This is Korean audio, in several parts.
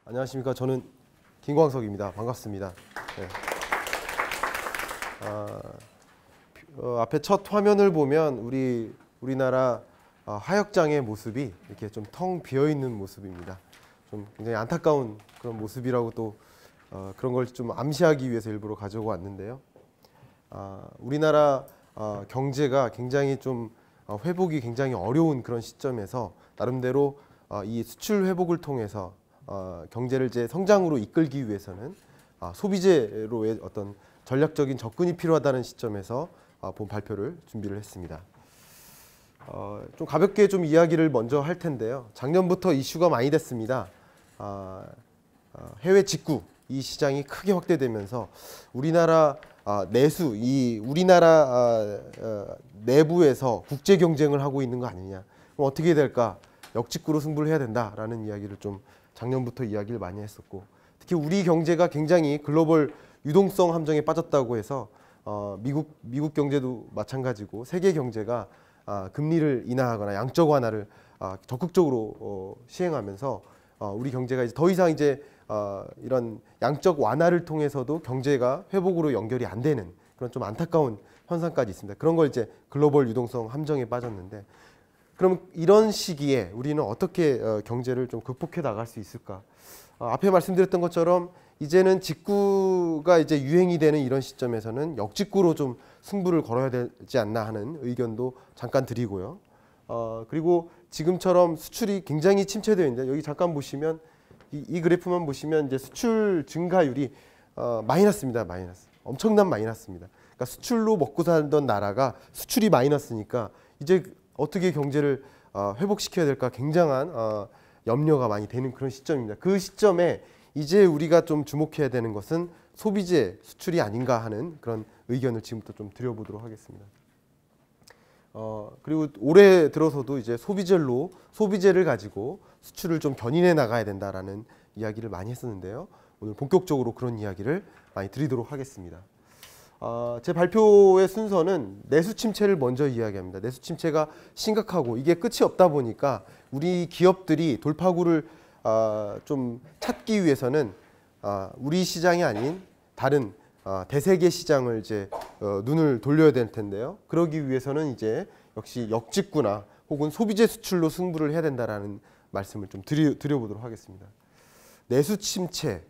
안녕하십니까. 저는 김광석입니다. 반갑습니다. 네. 앞에 첫 화면을 보면 우리나라 하역장의 모습이 이렇게 좀 텅 비어 있는 모습입니다. 좀 굉장히 안타까운 그런 모습이라고 또 그런 걸 좀 암시하기 위해서 일부러 가져고 왔는데요. 우리나라 경제가 굉장히 좀 회복이 굉장히 어려운 그런 시점에서 나름대로 이 수출 회복을 통해서 경제를 이제 성장으로 이끌기 위해서는 소비재로의 어떤 전략적인 접근이 필요하다는 시점에서 본 발표를 준비를 했습니다. 좀 가볍게 좀 이야기를 먼저 할 텐데요. 작년부터 이슈가 많이 됐습니다. 해외 직구 이 시장이 크게 확대되면서 우리나라 내수, 이 우리나라 내부에서 국제 경쟁을 하고 있는 거 아니냐. 그럼 어떻게 될까? 역직구로 승부를 해야 된다라는 이야기를 좀 작년부터 이야기를 많이 했었고, 특히 우리 경제가 굉장히 글로벌 유동성 함정에 빠졌다고 해서 미국 경제도 마찬가지고 세계 경제가 금리를 인하하거나 양적 완화를 적극적으로 시행하면서 우리 경제가 이제 더 이상 이제 이런 양적 완화를 통해서도 경제가 회복으로 연결이 안 되는 그런 좀 안타까운 현상까지 있습니다. 그런 걸 이제 글로벌 유동성 함정에 빠졌는데, 그럼 이런 시기에 우리는 어떻게 경제를 좀 극복해 나갈 수 있을까? 앞에 말씀드렸던 것처럼 이제는 직구가 이제 유행이 되는 이런 시점에서는 역직구로 좀 승부를 걸어야 되지 않나 하는 의견도 잠깐 드리고요. 그리고 지금처럼 수출이 굉장히 침체되어 있는데, 여기 잠깐 보시면 이 그래프만 보시면 이제 수출 증가율이 마이너스입니다. 마이너스. 엄청난 마이너스입니다. 그러니까 수출로 먹고 살던 나라가 수출이 마이너스니까 이제 어떻게 경제를 회복시켜야 될까 굉장한 염려가 많이 되는 그런 시점입니다. 그 시점에 이제 우리가 좀 주목해야 되는 것은 소비재 수출이 아닌가 하는 그런 의견을 지금부터 좀 드려보도록 하겠습니다. 그리고 올해 들어서도 이제 소비재를 가지고 수출을 좀 견인해 나가야 된다라는 이야기를 많이 했었는데요. 오늘 본격적으로 그런 이야기를 많이 드리도록 하겠습니다. 제 발표의 순서는 내수 침체를 먼저 이야기합니다. 내수 침체가 심각하고 이게 끝이 없다 보니까 우리 기업들이 돌파구를 좀 찾기 위해서는 우리 시장이 아닌 다른 대세계 시장을 이제 눈을 돌려야 될 텐데요. 그러기 위해서는 이제 역시 역직구나 혹은 소비재 수출로 승부를 해야 된다라는 말씀을 좀 드려보도록 하겠습니다. 내수 침체,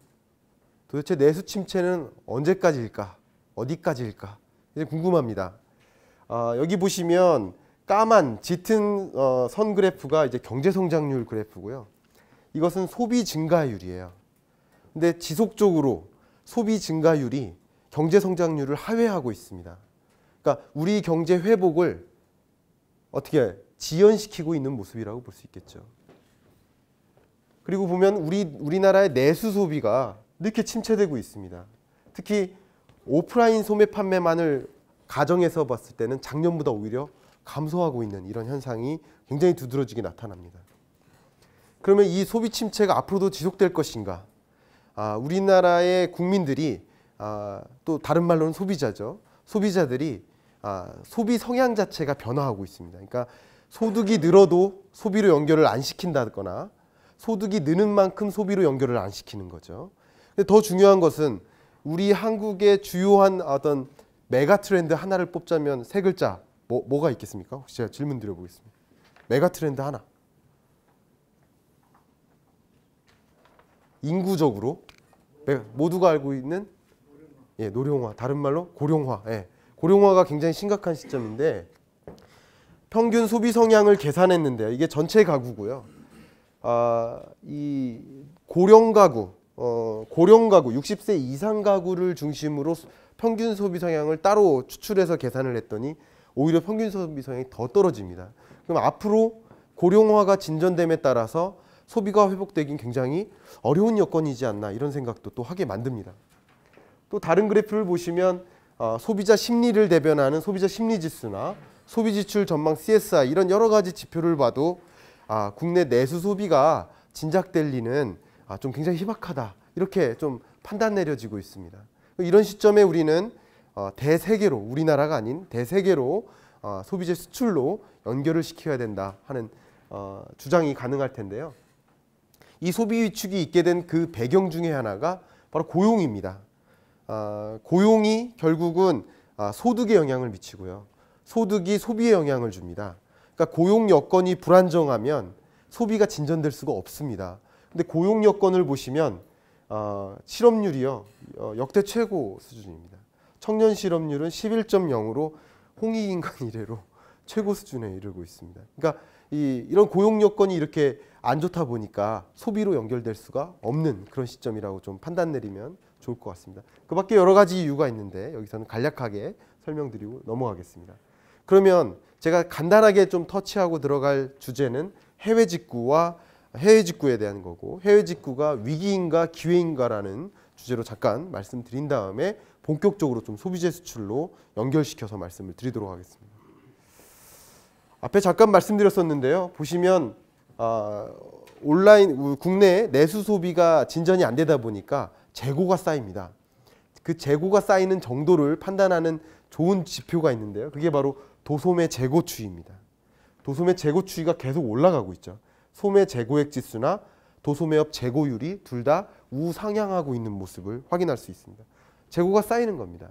도대체 내수 침체는 언제까지일까? 어디까지일까? 이제 궁금합니다. 여기 보시면 까만 짙은 선 그래프가 이제 경제 성장률 그래프고요. 이것은 소비 증가율이에요. 근데 지속적으로 소비 증가율이 경제 성장률을 하회하고 있습니다. 그러니까 우리 경제 회복을 어떻게 지연시키고 있는 모습이라고 볼 수 있겠죠. 그리고 보면 우리나라의 내수 소비가 이렇게 침체되고 있습니다. 특히 오프라인 소매 판매만을 가정해서 봤을 때는 작년보다 오히려 감소하고 있는 이런 현상이 굉장히 두드러지게 나타납니다. 그러면 이 소비 침체가 앞으로도 지속될 것인가? 우리나라의 국민들이 또 다른 말로는 소비자죠. 소비자들이 소비 성향 자체가 변화하고 있습니다. 그러니까 소득이 늘어도 소비로 연결을 안 시킨다거나 소득이 느는 만큼 소비로 연결을 안 시키는 거죠. 근데 더 중요한 것은 우리 한국의 주요한 어떤 메가 트렌드 하나를 뽑자면 세 글자 뭐가 있겠습니까? 혹시 제가 질문 드려보겠습니다. 메가 트렌드 하나. 인구적으로 모두가 알고 있는 노령화, 다른 말로 고령화. 고령화가 굉장히 심각한 시점인데, 평균 소비 성향을 계산했는데요. 이게 전체 가구고요. 이 고령 가구 60세 이상 가구를 중심으로 평균 소비 성향을 따로 추출해서 계산을 했더니 오히려 평균 소비 성향이 더 떨어집니다. 그럼 앞으로 고령화가 진전됨에 따라서 소비가 회복되긴 굉장히 어려운 여건이지 않나, 이런 생각도 또 하게 만듭니다. 또 다른 그래프를 보시면 소비자 심리를 대변하는 소비자 심리 지수나 소비 지출 전망 CSI 이런 여러 가지 지표를 봐도 국내 내수 소비가 진작될 리는 좀 굉장히 희박하다, 이렇게 좀 판단 내려지고 있습니다. 이런 시점에 우리는 대세계로, 우리나라가 아닌 대세계로 소비재 수출로 연결을 시켜야 된다 하는 주장이 가능할 텐데요. 이 소비 위축이 있게 된 그 배경 중에 하나가 바로 고용입니다. 고용이 결국은 소득에 영향을 미치고요. 소득이 소비에 영향을 줍니다. 그러니까 고용 여건이 불안정하면 소비가 진전될 수가 없습니다. 근데 고용 여건을 보시면 실업률이요 역대 최고 수준입니다. 청년 실업률은 11.0으로 홍익인간 이래로 최고 수준에 이르고 있습니다. 그러니까 이런 고용 여건이 이렇게 안 좋다 보니까 소비로 연결될 수가 없는 그런 시점이라고 좀 판단 내리면 좋을 것 같습니다. 그 밖에 여러 가지 이유가 있는데 여기서는 간략하게 설명드리고 넘어가겠습니다. 그러면 제가 간단하게 좀 터치하고 들어갈 주제는 해외 직구와 해외 직구에 대한 거고, 해외 직구가 위기인가 기회인가라는 주제로 잠깐 말씀드린 다음에 본격적으로 좀 소비재 수출로 연결시켜서 말씀을 드리도록 하겠습니다. 앞에 잠깐 말씀드렸었는데요. 보시면 온라인 국내 내수 소비가 진전이 안 되다 보니까 재고가 쌓입니다. 그 재고가 쌓이는 정도를 판단하는 좋은 지표가 있는데요. 그게 바로 도소매 재고 추이입니다. 도소매 재고 추이가 계속 올라가고 있죠. 소매 재고액 지수나 도소매업 재고율이 둘 다 우상향하고 있는 모습을 확인할 수 있습니다. 재고가 쌓이는 겁니다.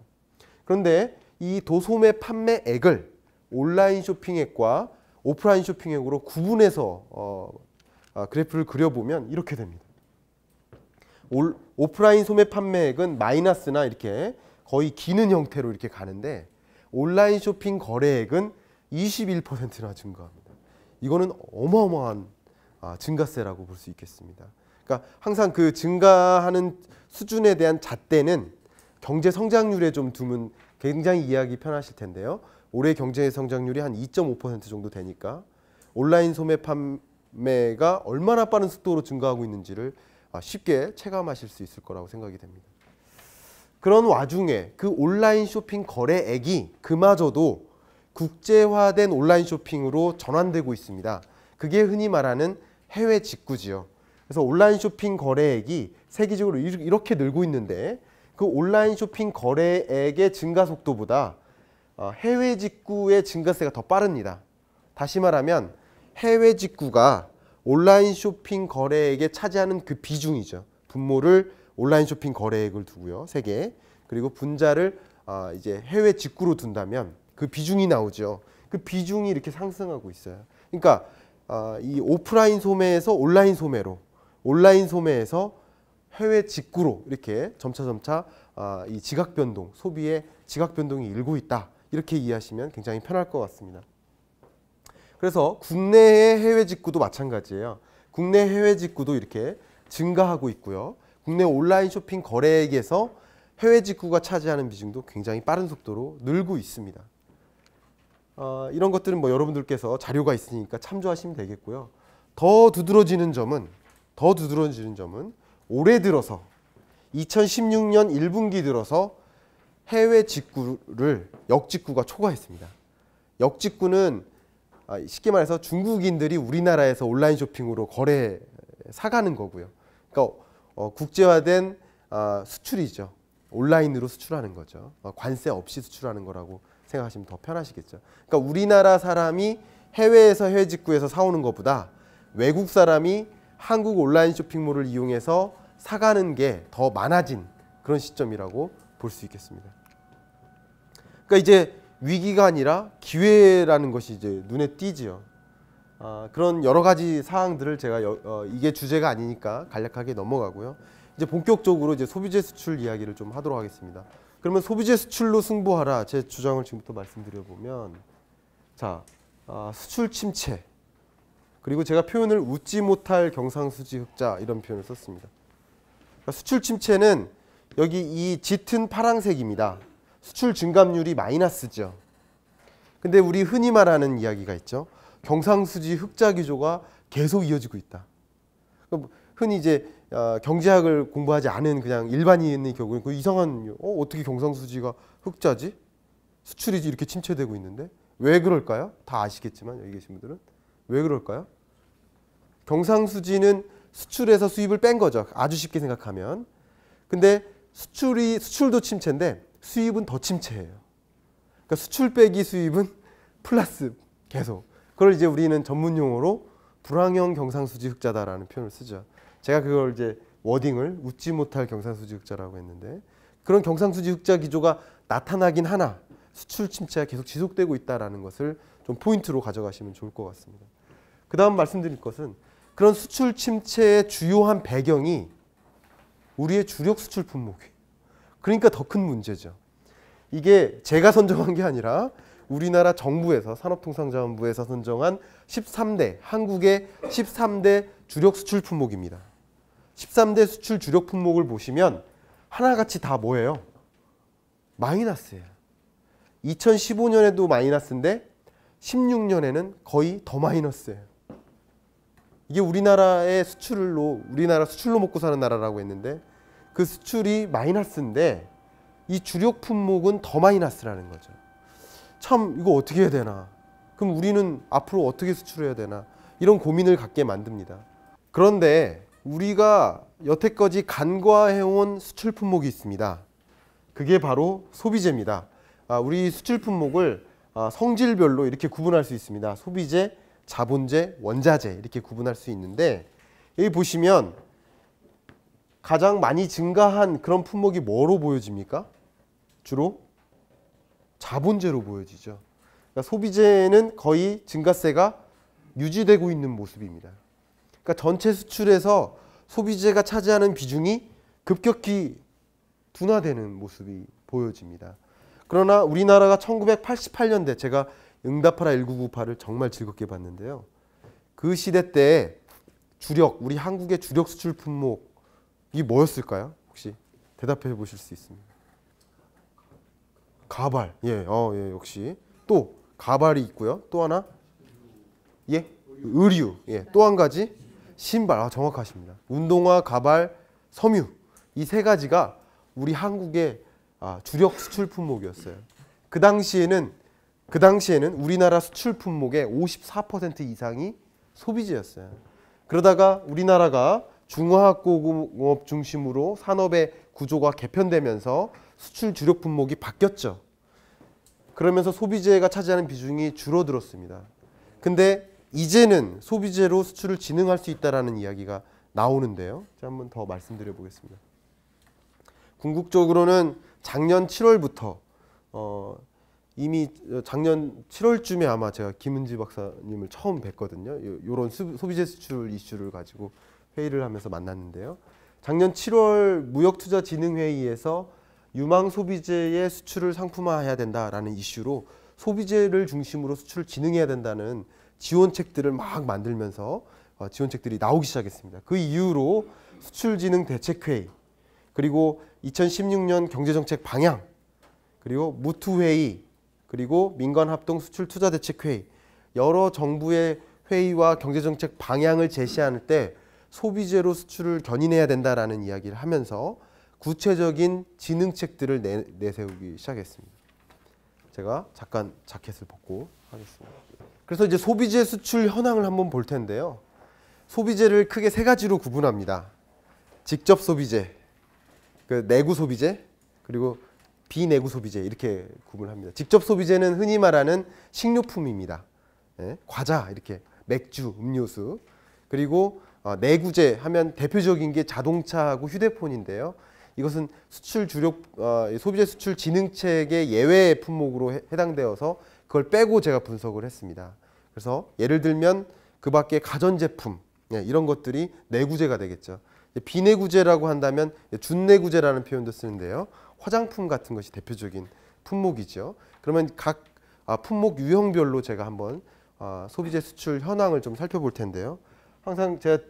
그런데 이 도소매 판매액을 온라인 쇼핑액과 오프라인 쇼핑액으로 구분해서 그래프를 그려보면 이렇게 됩니다. 오프라인 소매 판매액은 마이너스나 이렇게 거의 기는 형태로 이렇게 가는데 온라인 쇼핑 거래액은 21%나 증가합니다. 이거는 어마어마한 증가세라고 볼 수 있겠습니다. 그러니까 항상 그 증가하는 수준에 대한 잣대는 경제 성장률에 좀 두면 굉장히 이해하기 편하실 텐데요. 올해 경제 성장률이 한 2.5% 정도 되니까 온라인 소매 판매가 얼마나 빠른 속도로 증가하고 있는지를 쉽게 체감하실 수 있을 거라고 생각이 됩니다. 그런 와중에 그 온라인 쇼핑 거래액이 그마저도 국제화된 온라인 쇼핑으로 전환되고 있습니다. 그게 흔히 말하는 해외 직구지요. 그래서 온라인 쇼핑 거래액이 세계적으로 이렇게 늘고 있는데 그 온라인 쇼핑 거래액의 증가 속도보다 해외 직구의 증가세가 더 빠릅니다. 다시 말하면 해외 직구가 온라인 쇼핑 거래액에 차지하는 그 비중이죠. 분모를 온라인 쇼핑 거래액을 두고요. 3개. 그리고 분자를 이제 해외 직구로 둔다면 그 비중이 나오죠. 그 비중이 이렇게 상승하고 있어요. 그러니까 이 오프라인 소매에서 온라인 소매로, 온라인 소매에서 해외 직구로 이렇게 점차 이 지각 변동, 소비의 지각 변동이 일고 있다. 이렇게 이해하시면 굉장히 편할 것 같습니다. 그래서 국내의 해외 직구도 마찬가지예요. 국내 해외 직구도 이렇게 증가하고 있고요. 국내 온라인 쇼핑 거래액에서 해외 직구가 차지하는 비중도 굉장히 빠른 속도로 늘고 있습니다. 이런 것들은 뭐 여러분들께서 자료가 있으니까 참조하시면 되겠고요. 더 두드러지는 점은 올해 들어서 2016년 1분기 들어서 해외 직구를 역직구가 초과했습니다. 역직구는 쉽게 말해서 중국인들이 우리나라에서 온라인 쇼핑으로 사가는 거고요. 그러니까 국제화된 수출이죠. 온라인으로 수출하는 거죠. 관세 없이 수출하는 거라고 생각하시면 더 편하시겠죠. 그러니까 우리나라 사람이 해외에서 해외 직구에서 사오는 것보다 외국 사람이 한국 온라인 쇼핑몰을 이용해서 사가는 게 더 많아진 그런 시점이라고 볼 수 있겠습니다. 그러니까 이제 위기가 아니라 기회라는 것이 이제 눈에 띄지요. 그런 여러 가지 사항들을 제가 이게 주제가 아니니까 간략하게 넘어가고요. 이제 본격적으로 이제 소비재 수출 이야기를 좀 하도록 하겠습니다. 그러면 소비재 수출로 승부하라. 제 주장을 지금부터 말씀드려 보면, 자, 수출 침체, 그리고 제가 표현을 웃지 못할 경상수지 흑자 이런 표현을 썼습니다. 그러니까 수출 침체는 여기 이 짙은 파란색입니다. 수출 증감률이 마이너스죠. 근데 우리 흔히 말하는 이야기가 있죠. 경상수지 흑자 기조가 계속 이어지고 있다. 흔히 이제 경제학을 공부하지 않은 그냥 일반인의 경우에 그 이상한 어떻게 경상수지가 흑자지? 수출이 이렇게 침체되고 있는데 왜 그럴까요? 다 아시겠지만 여기 계신 분들은 왜 그럴까요? 경상수지는 수출에서 수입을 뺀 거죠. 아주 쉽게 생각하면. 근데 수출도 침체인데 수입은 더 침체예요. 그러니까 수출 빼기 수입은 플러스 계속. 그걸 이제 우리는 전문 용어로 불황형 경상수지 흑자다라는 표현을 쓰죠. 제가 그걸 이제 워딩을 웃지 못할 경상수지 흑자라고 했는데, 그런 경상수지 흑자 기조가 나타나긴 하나 수출 침체가 계속 지속되고 있다라는 것을 좀 포인트로 가져가시면 좋을 것 같습니다. 그 다음 말씀드릴 것은 그런 수출 침체의 주요한 배경이 우리의 주력 수출 품목이에요. 그러니까 더 큰 문제죠. 이게 제가 선정한 게 아니라 우리나라 정부에서 산업통상자원부에서 선정한 13대 한국의 13대 주력 수출 품목입니다. 13대 수출 주력 품목을 보시면 하나같이 다 뭐예요? 마이너스예요. 2015년에도 마이너스인데 16년에는 거의 더 마이너스예요. 이게 우리나라 수출로 먹고 사는 나라라고 했는데 그 수출이 마이너스인데 이 주력 품목은 더 마이너스라는 거죠. 참 이거 어떻게 해야 되나? 그럼 우리는 앞으로 어떻게 수출해야 되나? 이런 고민을 갖게 만듭니다. 그런데 우리가 여태까지 간과해온 수출 품목이 있습니다. 그게 바로 소비재입니다. 우리 수출 품목을 성질별로 이렇게 구분할 수 있습니다. 소비재, 자본재, 원자재 이렇게 구분할 수 있는데, 여기 보시면 가장 많이 증가한 그런 품목이 뭐로 보여집니까? 주로 자본재로 보여지죠. 그러니까 소비재는 거의 증가세가 유지되고 있는 모습입니다. 그러니까 전체 수출에서 소비재가 차지하는 비중이 급격히 둔화되는 모습이 보여집니다. 그러나 우리나라가 1988년대, 제가 응답하라 1998을 정말 즐겁게 봤는데요. 그 시대 때 우리 한국의 주력 수출 품목이 뭐였을까요? 혹시 대답해 보실 수 있습니다. 가발. 예, 역시. 또 가발이 있고요. 또 하나? 예, 의류. 예, 또 한 가지 신발. 정확하십니다. 운동화, 가발, 섬유. 이 세 가지가 우리 한국의 주력 수출 품목이었어요. 그 당시에는 우리나라 수출 품목의 54% 이상이 소비재였어요. 그러다가 우리나라가 중화학공업 중심으로 산업의 구조가 개편되면서 수출 주력 품목이 바뀌었죠. 그러면서 소비재가 차지하는 비중이 줄어들었습니다. 근데 이제는 소비재로 수출을 진흥할 수 있다는 이야기가 나오는데요. 제가 한번 더 말씀드려 보겠습니다. 궁극적으로는 작년 7월부터 이미 작년 7월쯤에 아마 제가 김은지 박사님을 처음 뵀거든요. 이런 소비재 수출 이슈를 가지고 회의를 하면서 만났는데요. 작년 7월 무역투자진흥회의에서 유망 소비재의 수출을 상품화해야 된다라는 이슈로 소비재를 중심으로 수출을 진흥해야 된다는 지원책들을 막 만들면서 지원책들이 나오기 시작했습니다. 그 이후로 수출진흥대책회의, 그리고 2016년 경제정책 방향, 그리고 무투회의, 그리고 민간합동수출투자대책회의, 여러 정부의 회의와 경제정책 방향을 제시할 때 소비재로 수출을 견인해야 된다라는 이야기를 하면서 구체적인 진흥책들을 내세우기 시작했습니다. 제가 잠깐 자켓을 벗고 하겠습니다. 그래서 이제 소비재 수출 현황을 한번 볼 텐데요. 소비재를 크게 세 가지로 구분합니다. 직접 소비재, 내구 소비재, 그리고 비내구 소비재 이렇게 구분합니다. 직접 소비재는 흔히 말하는 식료품입니다. 과자, 이렇게 맥주, 음료수. 그리고 내구재 하면 대표적인 게 자동차하고 휴대폰인데요. 이것은 수출 주력 소비재 수출 진흥책의 예외 품목으로 해당되어서 그걸 빼고 제가 분석을 했습니다. 그래서 예를 들면 그 밖에 가전제품, 이런 것들이 내구재가 되겠죠. 비내구재라고 한다면 준내구재라는 표현도 쓰는데요. 화장품 같은 것이 대표적인 품목이죠. 그러면 각 품목 유형별로 제가 한번 소비재 수출 현황을 좀 살펴볼 텐데요. 항상 제가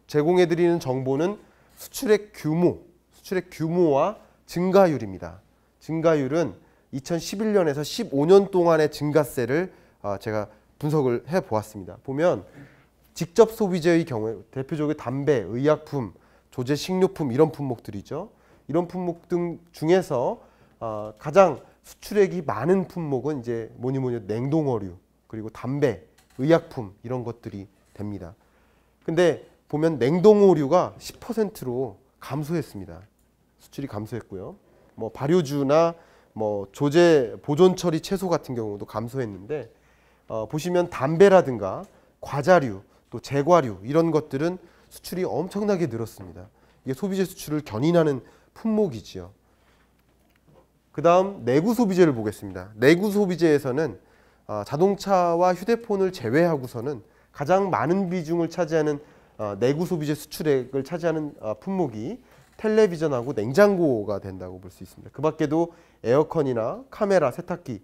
제공해드리는 정보는 수출의 규모와 증가율입니다. 증가율은 2011년에서 15년 동안의 증가세를 제가 분석을 해보았습니다. 보면 직접 소비재의 경우에 대표적으로 담배, 의약품, 조제 식료품 이런 품목들이죠. 이런 품목 등 중에서 가장 수출액이 많은 품목은 이제 뭐니 냉동어류, 그리고 담배, 의약품 이런 것들이 됩니다. 근데 보면 냉동어류가 10%로 감소했습니다. 수출이 감소했고요. 뭐 발효주나 뭐 조제 보존 처리 채소 같은 경우도 감소했는데 보시면 담배라든가 과자류, 또 제과류 이런 것들은 수출이 엄청나게 늘었습니다. 이게 소비재 수출을 견인하는 품목이지요. 그 다음 내구 소비재를 보겠습니다. 내구 소비재에서는 자동차와 휴대폰을 제외하고서는 가장 많은 비중을 차지하는 내구 소비재 수출액을 차지하는 품목이 텔레비전하고 냉장고가 된다고 볼 수 있습니다. 그 밖에도 에어컨이나 카메라, 세탁기,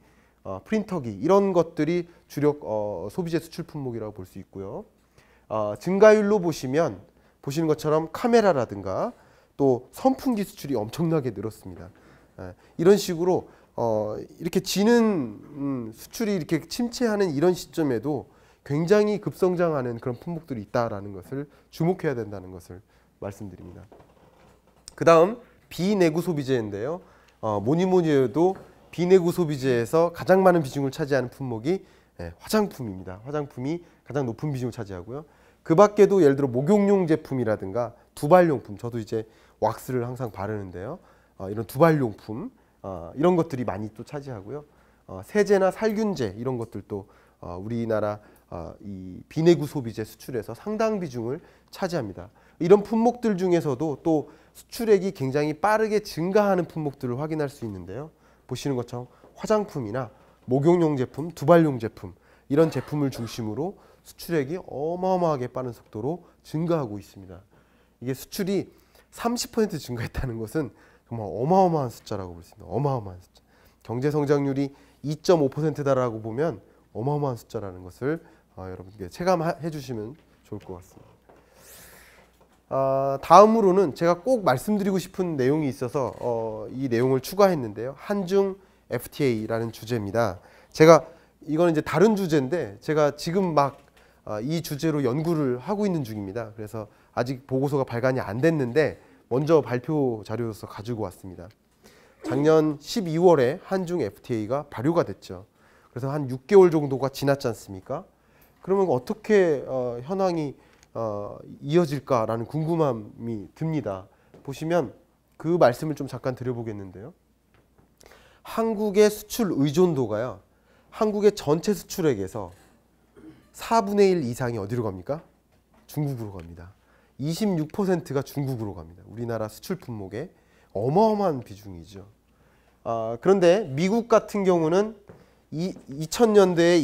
프린터기 이런 것들이 주력 소비재 수출 품목이라고 볼 수 있고요. 증가율로 보시는 것처럼 카메라라든가 또 선풍기 수출이 엄청나게 늘었습니다. 이런 식으로 이렇게 지는 수출이 이렇게 침체하는 이런 시점에도 굉장히 급성장하는 그런 품목들이 있다라는 것을 주목해야 된다는 것을 말씀드립니다. 그 다음 비내구 소비재인데요. 뭐니 해도 비내구 소비재에서 가장 많은 비중을 차지하는 품목이 화장품입니다. 화장품이 가장 높은 비중을 차지하고요. 그 밖에도 예를 들어 목욕용 제품이라든가 두발용품, 저도 이제 왁스를 항상 바르는데요. 이런 두발용품 이런 것들이 많이 또 차지하고요. 세제나 살균제 이런 것들도 우리나라 이 비내구 소비재 수출에서 상당 비중을 차지합니다. 이런 품목들 중에서도 또 수출액이 굉장히 빠르게 증가하는 품목들을 확인할 수 있는데요. 보시는 것처럼 화장품이나 목욕용 제품, 두발용 제품 이런 제품을 중심으로 수출액이 어마어마하게 빠른 속도로 증가하고 있습니다. 이게 수출이 30% 증가했다는 것은 정말 어마어마한 숫자라고 볼 수 있습니다. 어마어마한 숫자. 경제 성장률이 2.5%다라고 보면 어마어마한 숫자라는 것을 여러분께 체감해 주시면 좋을 것 같습니다. 다음으로는 제가 꼭 말씀드리고 싶은 내용이 있어서 이 내용을 추가했는데요. 한중 FTA라는 주제입니다. 제가 이거는 이제 다른 주제인데 제가 지금 막 이 주제로 연구를 하고 있는 중입니다. 그래서 아직 보고서가 발간이 안 됐는데 먼저 발표 자료로서 가지고 왔습니다. 작년 12월에 한중 FTA가 발효가 됐죠. 그래서 한 6개월 정도가 지났지 않습니까? 그러면 어떻게 현황이 이어질까라는 궁금함이 듭니다. 보시면 그 말씀을 좀 잠깐 드려보겠는데요. 한국의 수출 의존도가요. 한국의 전체 수출액에서 4분의 1 이상이 어디로 갑니까? 중국으로 갑니다. 26%가 중국으로 갑니다. 우리나라 수출 품목의 어마어마한 비중이죠. 그런데 미국 같은 경우는 2000년대에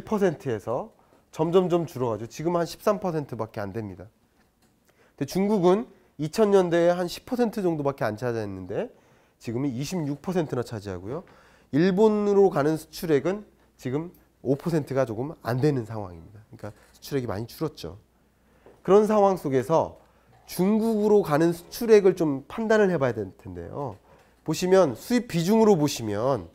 21%에서 점점점 줄어가지고 지금 한 13%밖에 안 됩니다. 근데 중국은 2000년대에 한 10% 정도밖에 안 차지했는데 지금은 26%나 차지하고요. 일본으로 가는 수출액은 지금 5%가 조금 안 되는 상황입니다. 그러니까 수출액이 많이 줄었죠. 그런 상황 속에서 중국으로 가는 수출액을 좀 판단을 해봐야 될 텐데요. 보시면 수입 비중으로 보시면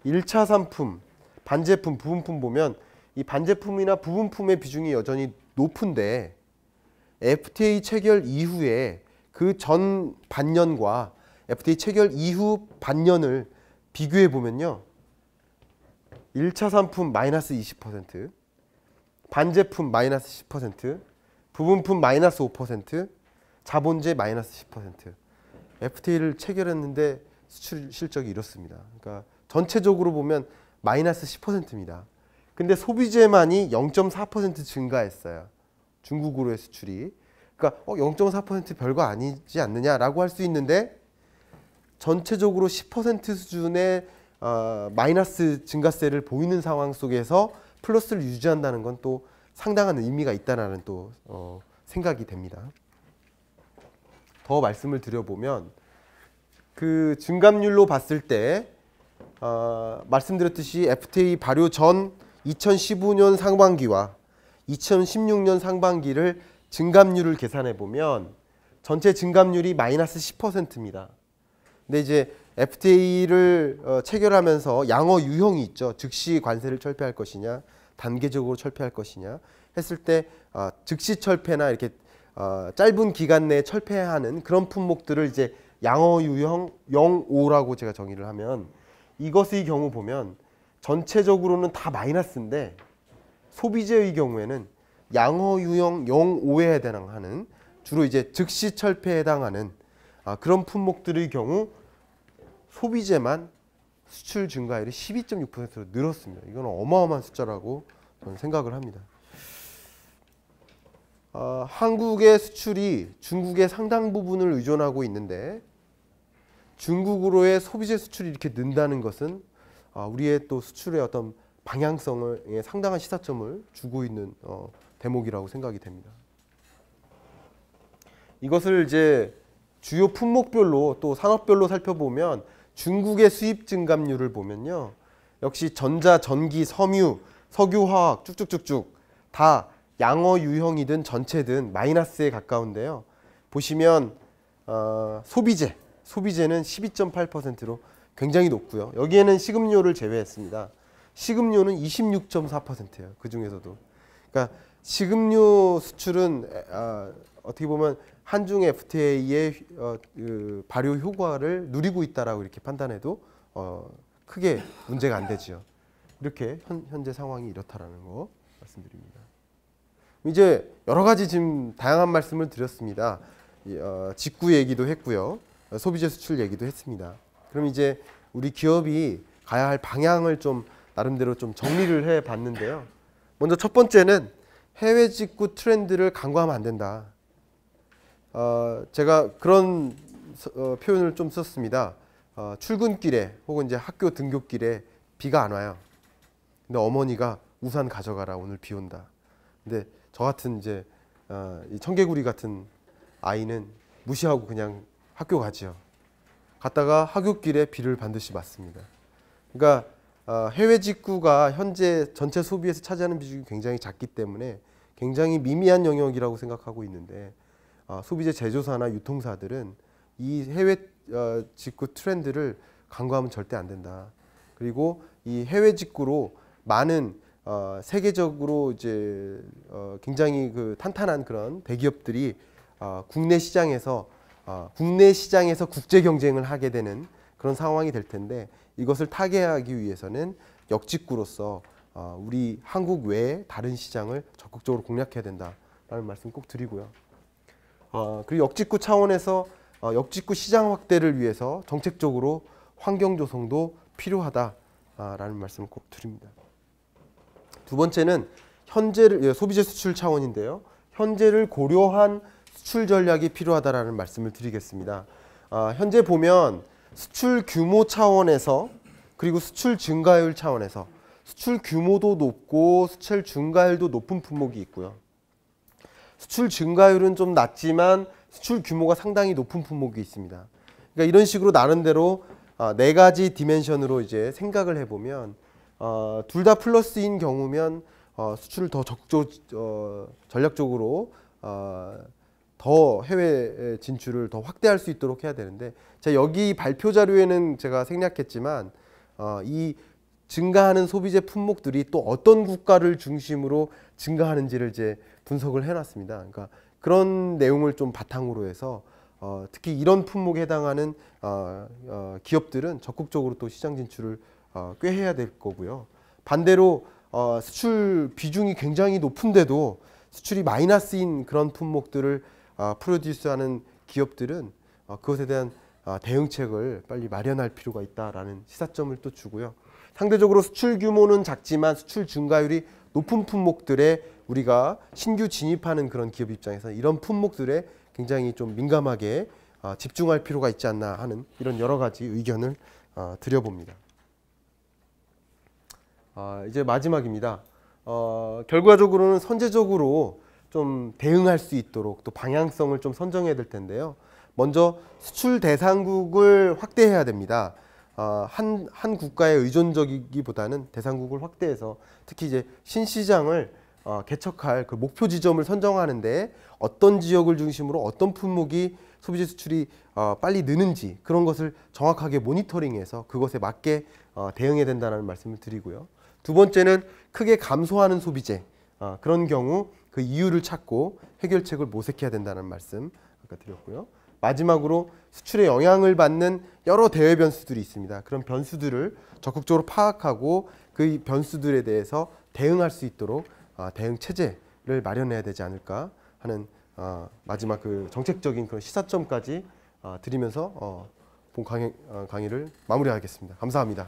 1차 상품, 반제품, 부분품 보면 이 반제품이나 부분품의 비중이 여전히 높은데 FTA 체결 이후에 그 전 반년과 FTA 체결 이후 반년을 비교해 보면요. 1차 상품 마이너스 20%, 반제품 마이너스 10%, 부분품 마이너스 5%, 자본재 마이너스 10%. FTA를 체결했는데 수출 실적이 이렇습니다. 그러니까 전체적으로 보면 마이너스 10%입니다. 근데 소비재만이 0.4% 증가했어요. 중국으로의 수출이. 그러니까 0.4% 별거 아니지 않느냐라고 할 수 있는데 전체적으로 10% 수준의 마이너스 증가세를 보이는 상황 속에서 플러스를 유지한다는 건 또 상당한 의미가 있다는 또 생각이 됩니다. 더 말씀을 드려보면 그 증감률로 봤을 때 말씀드렸듯이 FTA 발효 전 2015년 상반기와 2016년 상반기를 증감률을 계산해 보면 전체 증감률이 마이너스 10%입니다. 근데 이제 FTA를 체결하면서 양어 유형이 있죠. 즉시 관세를 철폐할 것이냐, 단계적으로 철폐할 것이냐 했을 때 즉시 철폐나 이렇게 짧은 기간 내에 철폐하는 그런 품목들을 이제 양어 유형 0.5라고 제가 정의를 하면 이것의 경우 보면 전체적으로는 다 마이너스인데 소비재의 경우에는 양어 유형 0.5에 해당하는 주로 이제 즉시 철폐에 해당하는 그런 품목들의 경우 소비재만 수출 증가율이 12.6%로 늘었습니다. 이건 어마어마한 숫자라고 저는 생각을 합니다. 한국의 수출이 중국의 상당 부분을 의존하고 있는데 중국으로의 소비재 수출이 이렇게 는다는 것은 우리의 또 수출의 어떤 방향성에 상당한 시사점을 주고 있는 대목이라고 생각이 됩니다. 이것을 이제 주요 품목별로 또 산업별로 살펴보면 중국의 수입 증감률을 보면요. 역시 전자, 전기, 섬유, 석유화학 쭉쭉쭉쭉 다 양어 유형이든 전체든 마이너스에 가까운데요. 보시면 소비재는 12.8%로 굉장히 높고요. 여기에는 식음료를 제외했습니다. 식음료는 26.4%예요. 그 중에서도. 그러니까 식음료 수출은 어떻게 보면 한중 FTA의 그 발효 효과를 누리고 있다라고 이렇게 판단해도 크게 문제가 안 되지요. 이렇게 현재 상황이 이렇다라는 거 말씀드립니다. 이제 여러 가지 지금 다양한 말씀을 드렸습니다. 직구 얘기도 했고요. 소비재 수출 얘기도 했습니다. 그럼 이제 우리 기업이 가야 할 방향을 좀 나름대로 좀 정리를 해 봤는데요. 먼저 첫 번째는 해외 직구 트렌드를 간과하면 안 된다. 제가 그런 표현을 좀 썼습니다. 출근길에 혹은 이제 학교 등교길에 비가 안 와요. 근데 어머니가 우산 가져가라, 오늘 비 온다. 근데 저 같은 이제 이 청개구리 같은 아이는 무시하고 그냥 학교 가지요. 갔다가 하굣길에 비를 반드시 맞습니다. 그러니까 해외 직구가 현재 전체 소비에서 차지하는 비중이 굉장히 작기 때문에 굉장히 미미한 영역이라고 생각하고 있는데 소비재 제조사나 유통사들은 이 해외 직구 트렌드를 간과하면 절대 안 된다. 그리고 이 해외 직구로 많은 세계적으로 이제 굉장히 그 탄탄한 그런 대기업들이 국내 시장에서 국제 경쟁을 하게 되는 그런 상황이 될 텐데 이것을 타개하기 위해서는 역직구로서 우리 한국 외에 다른 시장을 적극적으로 공략해야 된다라는 말씀 꼭 드리고요. 그리고 역직구 차원에서 역직구 시장 확대를 위해서 정책적으로 환경 조성도 필요하다라는 말씀을 꼭 드립니다. 두 번째는 현재를 소비재 수출 차원인데요. 현재를 고려한 수출 전략이 필요하다라는 말씀을 드리겠습니다. 현재 보면 수출 규모 차원에서 그리고 수출 증가율 차원에서 수출 규모도 높고 수출 증가율도 높은 품목이 있고요. 수출 증가율은 좀 낮지만 수출 규모가 상당히 높은 품목이 있습니다. 그러니까 이런 식으로 나름대로 네 가지 디멘션으로 이제 생각을 해보면 둘 다 플러스인 경우면 수출을 더 적극적으로 전략적으로 더 해외 진출을 더 확대할 수 있도록 해야 되는데 제가 여기 발표 자료에는 제가 생략했지만 이 증가하는 소비재 품목들이 또 어떤 국가를 중심으로 증가하는지를 이제 분석을 해놨습니다. 그러니까 그런 내용을 좀 바탕으로 해서 특히 이런 품목에 해당하는 기업들은 적극적으로 또 시장 진출을 꽤 해야 될 거고요. 반대로 수출 비중이 굉장히 높은데도 수출이 마이너스인 그런 품목들을 프로듀스하는 기업들은 그것에 대한 대응책을 빨리 마련할 필요가 있다라는 시사점을 또 주고요. 상대적으로 수출 규모는 작지만 수출 증가율이 높은 품목들에 우리가 신규 진입하는 그런 기업 입장에서 이런 품목들에 굉장히 좀 민감하게 집중할 필요가 있지 않나 하는 이런 여러 가지 의견을 드려봅니다. 이제 마지막입니다. 결과적으로는 선제적으로 좀 대응할 수 있도록 또 방향성을 좀 선정해야 될 텐데요. 먼저 수출 대상국을 확대해야 됩니다. 한 국가에 의존적이기보다는 대상국을 확대해서 특히 이제 신시장을 개척할 그 목표 지점을 선정하는데 어떤 지역을 중심으로 어떤 품목이 소비재 수출이 빨리 느는지 그런 것을 정확하게 모니터링해서 그것에 맞게 대응해야 된다는 말씀을 드리고요. 두 번째는 크게 감소하는 소비재 그런 경우 그 이유를 찾고 해결책을 모색해야 된다는 말씀 아까 드렸고요. 마지막으로 수출에 영향을 받는 여러 대외 변수들이 있습니다. 그런 변수들을 적극적으로 파악하고 그 변수들에 대해서 대응할 수 있도록 대응 체제를 마련해야 되지 않을까 하는 마지막 그 정책적인 그런 시사점까지 드리면서 본 강의를 마무리하겠습니다. 감사합니다.